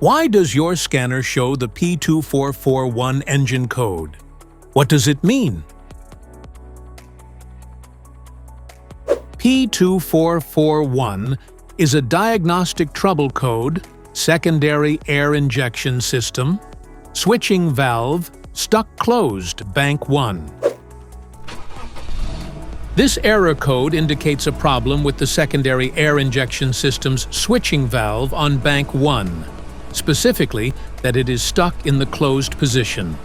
Why does your scanner show the P2441 engine code? What does it mean? P2441 is a diagnostic trouble code, secondary air injection system, switching valve, stuck closed, bank 1. This error code indicates a problem with the secondary air injection system's switching valve on bank 1, specifically that it is stuck in the closed position.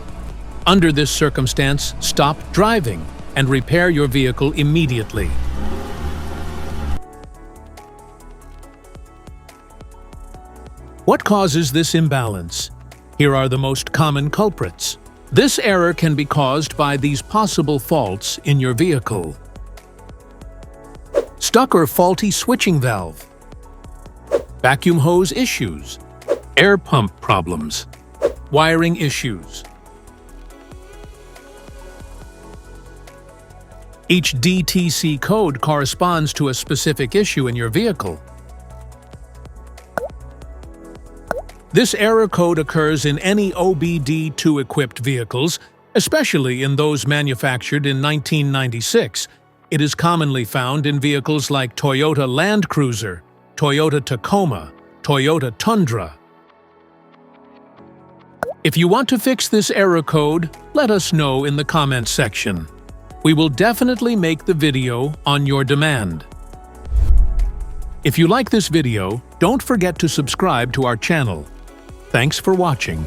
Under this circumstance, stop driving and repair your vehicle immediately. What causes this imbalance? Here are the most common culprits. This error can be caused by these possible faults in your vehicle. Stuck or faulty switching valve, vacuum hose issues, air pump problems, wiring issues. Each DTC code corresponds to a specific issue in your vehicle. This error code occurs in any OBD2-equipped vehicles, especially in those manufactured in 1996. It is commonly found in vehicles like Toyota Land Cruiser, Toyota Tacoma, Toyota Tundra. If you want to fix this error code, let us know in the comments section. We will definitely make the video on your demand. If you like this video, don't forget to subscribe to our channel. Thanks for watching.